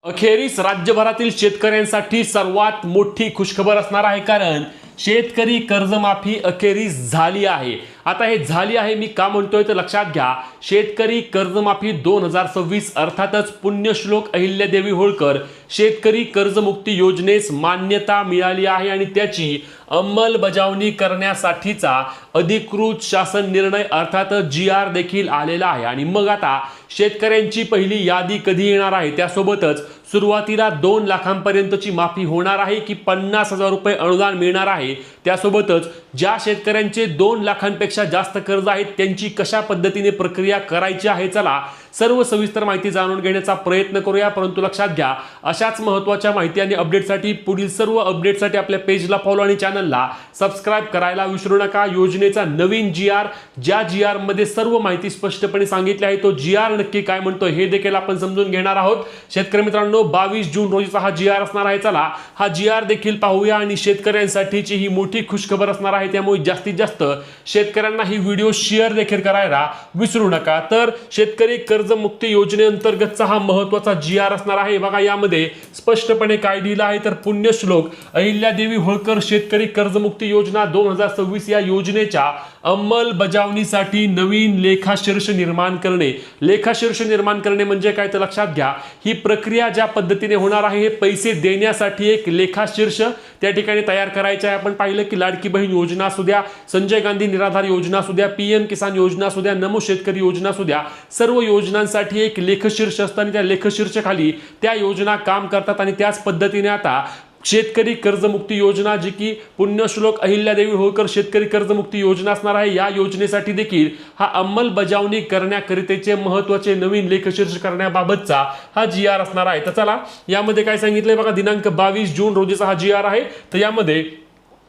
अखेरीस राज्यभरातील शेतकऱ्यांसाठी सर्वात मोठी खुशखबर असणार आहे, कारण शेतकरी कर्जमाफी अखेरीस झाली आहे। आता हे झाली आहे मी का म्हणतोय तर लक्षात घ्या, शेतकरी कर्जमाफी 2026 अर्थातच पुण्यश्लोक अहिल्यादेवी होळकर शेतकरी कर्जमुक्ती योजनेस मान्यता मिळाली आहे आणि त्याची अंमलबजावणी करण्यासाठीचा अधिकृत शासन निर्णय अर्थातच GR देखील आलेला आहे। आणि मग आता शेतकऱ्यांची पहिली यादी कधी येणार आहे, त्यासोबतच सुरुवातीला 2 लाखांपर्यंतची माफी होणार आहे की 50,000 रुपये अनुदान मिळणार आहे, त्यासोबतच ज्या शेतकऱ्यांचे 2 लाखांपेक्षा जास्त कर्ज आहेत त्यांची कशा पद्धतीने प्रक्रिया करायची आहे, चला सर्व सविस्तर माहिती जाणून घेण्याचा प्रयत्न करूया। परंतु लक्षात घ्या, अशाच महत्त्वाच्या माहिती आणि अपडेटसाठी पुढील सर्व अपडेटसाठी आपल्या पेजला फॉलो आणि चॅनलला सबस्क्राइब करायला विसरू नका। योजनेचा नवीन GR, ज्या GR मध्ये सर्व माहिती स्पष्टपणे सांगितली आहे, तो GR नक्की काय म्हणतो हे देखील आपण समजून घेणार आहोत। शेतकरी मित्रांनो, 22 जून रोजीचा हा GR असणार आहे। चला हा GR देखील पाहूया आणि शेतकऱ्यांसाठीची ही मोठी खुशखबर असणार आहे, त्यामुळे जास्तीत जास्त शेतकऱ्यांना ही व्हिडिओ शेअर देखील करायला विसरू नका। तर शेतकरी कर्जमुक्ती योजनेअंतर्गतचा हा महत्त्वाचा GR असणार आहे। बघा यामध्ये स्पष्टपणे काय दिलं आहे तर पुण्यश्लोक अहिल्यादेवी होळकर शेतकरी कर्जमुक्ती योजना 2026 या योजनेच्या अंमलबजावणीसाठी नवीन लेखाशीर्ष निर्माण करणे। लेखाशीर्ष निर्माण करणे म्हणजे काय तर लक्षात घ्या, ही प्रक्रिया ज्या पद्धतीने होणार आहे, हे पैसे देण्यासाठी एक लेखाशीर्ष त्या ठिकाणी तयार करायचा आहे। आपण पाहिलं की लाडकी बहीण योजना असू द्या, संजय गांधी निराधार योजना असू द्या, PM किसान योजना असू द्या, नमो शेतकरी योजना असू द्या, सर्व योजनांसाठी एक लेखशीर्ष असतं आणि त्या लेखशीर्षाखाली त्या योजना काम करतात। आणि त्याच पद्धतीने आता शेतकरी कर्जमुक्ती योजना, जी की पुण्यश्लोक अहिल्यादेवी होळकर शेतकरी कर्जमुक्ती योजना असणार आहे, या योजनेसाठी देखील हा अंमलबजावणी करण्याकरितेचे महत्त्वाचे नवीन लेखशीर्ष करण्याबाबतचा हा GR असणार आहे। तर चला यामध्ये काय सांगितलंय बघा, दिनांक 22 जून रोजीचा हा GR आहे। तर यामध्ये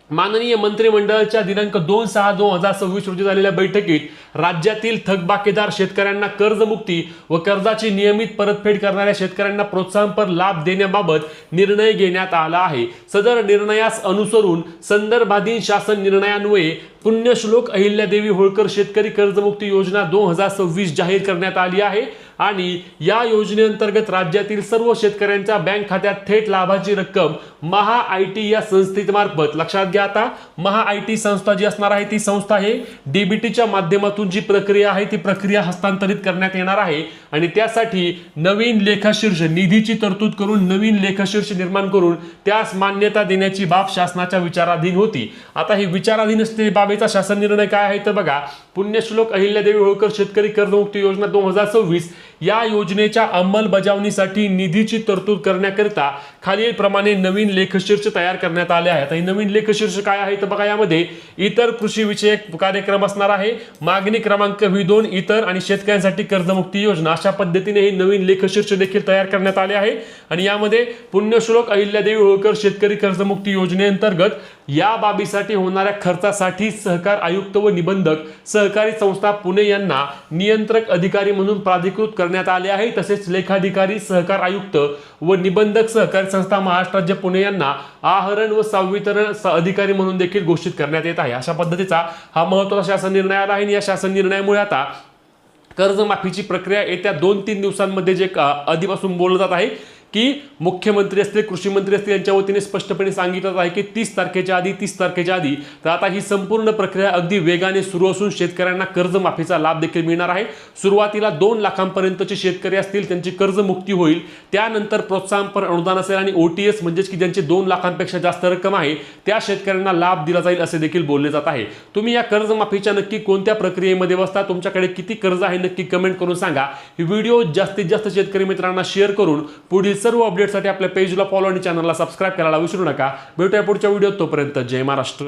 माननीय मंत्रिमंडळाच्या दिनांक 2/6/2026 रोजी झालेल्या बैठकीत राज्यातील थकबाकीदार शेतकऱ्यांना कर्जमुक्ती व कर्जाची नियमित परतफेड करणाऱ्या शेतकऱ्यांना प्रोत्साहनपर लाभ देण्याबाबत निर्णय घेण्यात आला आहे। सदर निर्णयास अनुसरून संदर्भाधीन शासन निर्णयान्वये पुण्यश्लोक अहिल्यादेवी होळकर शेतकरी कर्जमुक्ती योजना 2026 जाहीर करण्यात आली आहे आणि या योजनेअंतर्गत राज्यातील सर्व शेतकऱ्यांच्या बँक खात्यात थेट लाभाची रक्कम MahaIT या संस्थेमार्फत, लक्षात घ्या आता MahaIT संस्था जी असणार आहे ती संस्था आहे DBTच्या माध्यमातून जी प्रक्रिया आहे ती प्रक्रिया हस्तांतरित करण्यात येणार आहे। आणि त्यासाठी नवीन लेखाशीर्ष निधीची तरतूद करून नवीन लेखाशीर्ष निर्माण करून त्यास मान्यता देण्याची बाब शासनाच्या विचाराधीन होती। आता ही विचाराधीन असलेली बाबीचा शासन निर्णय काय आहे तर बघा, पुण्यश्लोक अहिल्यादेवी होळकर शेतकरी कर्जमुक्ती योजना 2026 या योजनेच्या अंमलबजावणीसाठी निधीची तरतूद करण्याकरिता खालील प्रमाणे नवीन लेखशीर्ष तयार करण्यात आले आहेत। ही नवीन लेखशीर्ष काय आहे तर बघा, यामध्ये इतर कृषी विषयक कार्यक्रम असणार आहे, मागणी क्रमांक V2 इतर आणि शेतकऱ्यांसाठी कर्जमुक्ती योजना, अशा पद्धतीने हे नवीन लेखशीर्ष देखील तयार करण्यात आले आहे। आणि यामध्ये पुण्यश्लोक अहिल्यादेवी होळकर शेतकरी कर्जमुक्ती योजनेअंतर्गत या बाबीसाठी होणाऱ्या खर्चासाठी सहकार आयुक्त व निबंधक सहकारी संस्था पुणे यांना नियंत्रक अधिकारी म्हणून प्राधिकृत करण्यात आले आहे। तसेच लेखाधिकारी सहकार आयुक्त व निबंधक सहकारी संस्था महाराष्ट्र राज्य पुणे यांना आहरण व संवितरण अधिकारी म्हणून देखील घोषित करण्यात येत आहे। अशा पद्धतीचा हा महत्त्वाचा शासन निर्णय आला आहे आणि या शासन निर्णयामुळे आता कर्जमाफीची प्रक्रिया येत्या 2-3 दिवसांमध्ये जे आधीपासून बोललं जात आहे की मुख्यमंत्री असतील, कृषी मंत्री असतील, यांच्या वतीने स्पष्टपणे सांगितलं आहे की 30 तारखेच्या आधी तर आता ही संपूर्ण प्रक्रिया अगदी वेगाने सुरू असून शेतकऱ्यांना कर्जमाफीचा लाभ देखील मिळणार आहे। सुरुवातीला 2 लाखांपर्यंतचे शेतकरी असतील त्यांची कर्जमुक्ती होईल, त्यानंतर प्रोत्साहनपर अनुदान असेल आणि OTS म्हणजेच की ज्यांचे 2 लाखांपेक्षा जास्त रक्कम आहे त्या शेतकऱ्यांना लाभ दिला जाईल असे देखील बोलले जात आहे। तुम्ही या कर्जमाफीच्या नक्की कोणत्या प्रक्रियेमध्ये बसता, तुमच्याकडे किती कर्ज आहे नक्की कमेंट करून सांगा। ही व्हिडिओ जास्तीत जास्त शेतकरी मित्रांना शेअर करून पुढील सर्व अपडेटसाठी आपल्या पेजला फॉलो आणि चॅनलला सबस्क्राइब करायला विसरू नका। भेटूया पुढच्या व्हिडिओत, तोपर्यंत जय महाराष्ट्र।